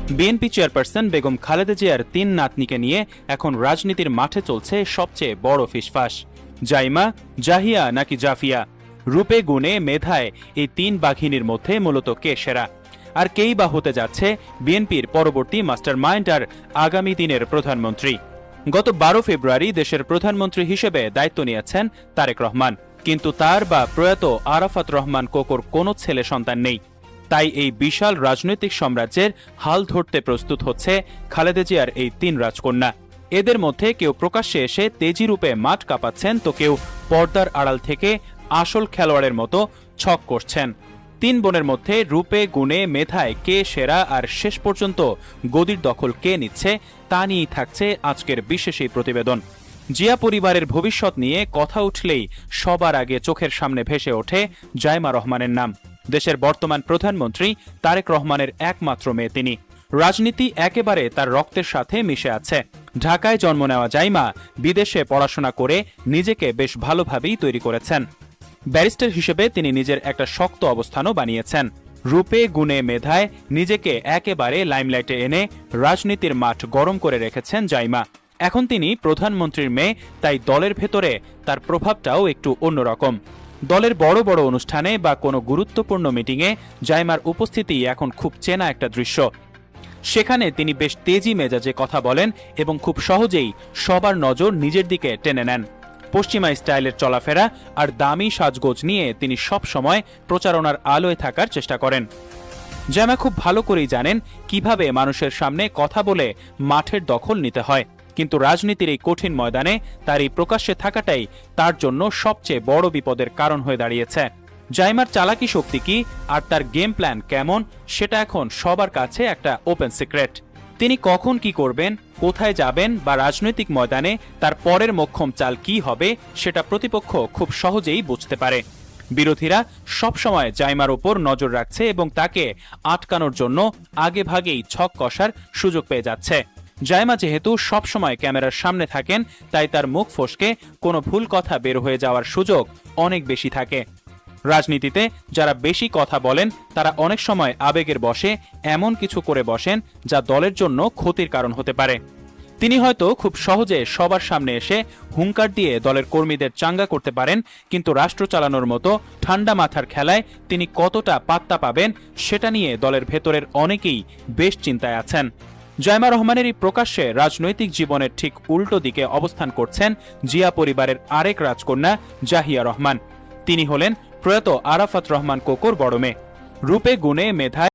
BNP chairperson Begum Khaleda জিয়ার ৩ নাতনিকে নিয়ে এখন রাজনীতির মাঠে চলছে সবচেয়ে বড় ফিসফাস। জাইমা, জাহিয়া নাকি জাফিয়া? রূপে গুণে মেধায় এই ৩ বাঘিনীর মধ্যে মূলত কে সেরা? আর কেই বা হতে যাচ্ছে বিএনপির পরবর্তী মাস্টার মাইন্ড আর আগামী দিনের প্রধানমন্ত্রী? গত ১২ ফেব্রুয়ারি দেশের প্রধানমন্ত্রী হিসেবে দায়িত্ব নিয়েছেন তারেক রহমান, কিন্তু তার বা প্রয়াত আরাফাত রহমান কোকোর কোনো ছেলে সন্তান নেই। তাই এই বিশাল রাজনৈতিক সাম্রাজ্যের হাল ধরতে প্রস্তুত হচ্ছে খালেদা জিয়ার এই ৩ রাজকন্যা। এদের মধ্যে কেউ প্রকাশ্যে এসে তেজি রূপে মাঠ কাঁপাচ্ছেন, তো কেউ পর্দার আড়াল থেকে আসল খেলোয়াড়ের মতো ছক করছেন। ৩ বোনের মধ্যে রূপে গুণে মেধায় কে সেরা আর শেষ পর্যন্ত গদির দখল কে নিচ্ছে তা নিয়েই থাকছে আজকের বিশেষ এই প্রতিবেদন। জিয়া পরিবারের ভবিষ্যৎ নিয়ে কথা উঠলেই সবার আগে চোখের সামনে ভেসে ওঠে জাইমা রহমানের নাম। দেশের বর্তমান প্রধানমন্ত্রী তারেক রহমানের একমাত্র মেয়ে তিনি। রাজনীতি একেবারে তার রক্তের সাথে মিশে আছে। ঢাকায় জন্ম নেওয়া জাইমা বিদেশে পড়াশোনা করে নিজেকে বেশ ভালোভাবেই তৈরি করেছেন। ব্যারিস্টার হিসেবে তিনি নিজের একটা শক্ত অবস্থানও বানিয়েছেন। রূপে গুণে মেধায় নিজেকে একেবারে লাইমলাইটে এনে রাজনীতির মাঠ গরম করে রেখেছেন জাইমা। এখন তিনি প্রধানমন্ত্রীর মেয়ে, তাই দলের ভেতরে তার প্রভাবটাও একটু অন্যরকম। দলের বড় বড় অনুষ্ঠানে বা কোনো গুরুত্বপূর্ণ মিটিংয়ে জাইমার উপস্থিতি এখন খুব চেনা একটা দৃশ্য। সেখানে তিনি বেশ তেজি মেজাজে কথা বলেন এবং খুব সহজেই সবার নজর নিজের দিকে টেনে নেন। পশ্চিমা স্টাইলের চলাফেরা আর দামি সাজগোজ নিয়ে তিনি সব সময় প্রচারণার আলোয় থাকার চেষ্টা করেন। জাইমা খুব ভালো করেই জানেন কিভাবে মানুষের সামনে কথা বলে মাঠের দখল নিতে হয়, কিন্তু রাজনীতির এই কঠিন ময়দানে তার এই প্রকাশ্যে থাকাটাই তার জন্য সবচেয়ে বড় বিপদের কারণ হয়ে দাঁড়িয়েছে। জাইমার চালাকি শক্তি কি আর তার গেম প্ল্যান কেমন, সেটা এখন সবার কাছে একটা ওপেন সিক্রেট। তিনি কখন কি করবেন, কোথায় যাবেন বা রাজনৈতিক ময়দানে তার পরের মোক্ষম চাল কি হবে, সেটা প্রতিপক্ষ খুব সহজেই বুঝতে পারে। বিরোধীরা সবসময় জাইমার উপর নজর রাখছে এবং তাকে আটকানোর জন্য আগেভাগেই ছক কষার সুযোগ পেয়ে যাচ্ছে। জাইমা যেহেতু সবসময় ক্যামেরার সামনে থাকেন, তাই তার মুখ ফসকে কোনো ভুল কথা বের হয়ে যাওয়ার সুযোগ অনেক বেশি থাকে। রাজনীতিতে যারা বেশি কথা বলেন তারা অনেক সময় আবেগের বশে এমন কিছু করে বসেন যা দলের জন্য ক্ষতির কারণ হতে পারে। তিনি হয়তো খুব সহজে সবার সামনে এসে হুঙ্কার দিয়ে দলের কর্মীদের চাঙ্গা করতে পারেন, কিন্তু রাষ্ট্র চালানোর মতো ঠান্ডা মাথার খেলায় তিনি কতটা পাত্তা পাবেন সেটা নিয়ে দলের ভেতরের অনেকেই বেশ চিন্তায় আছেন। জাইমা রহমানের এই প্রকাশ্যে রাজনৈতিক জীবনের ঠিক উল্টো দিকে অবস্থান করছেন জিয়া পরিবারের আরেক রাজকন্যা জাহিয়া রহমান। তিনি হলেন প্রয়াত আরাফাত রহমান কোকোর বড় মেয়ে। রূপে গুণে মেধায়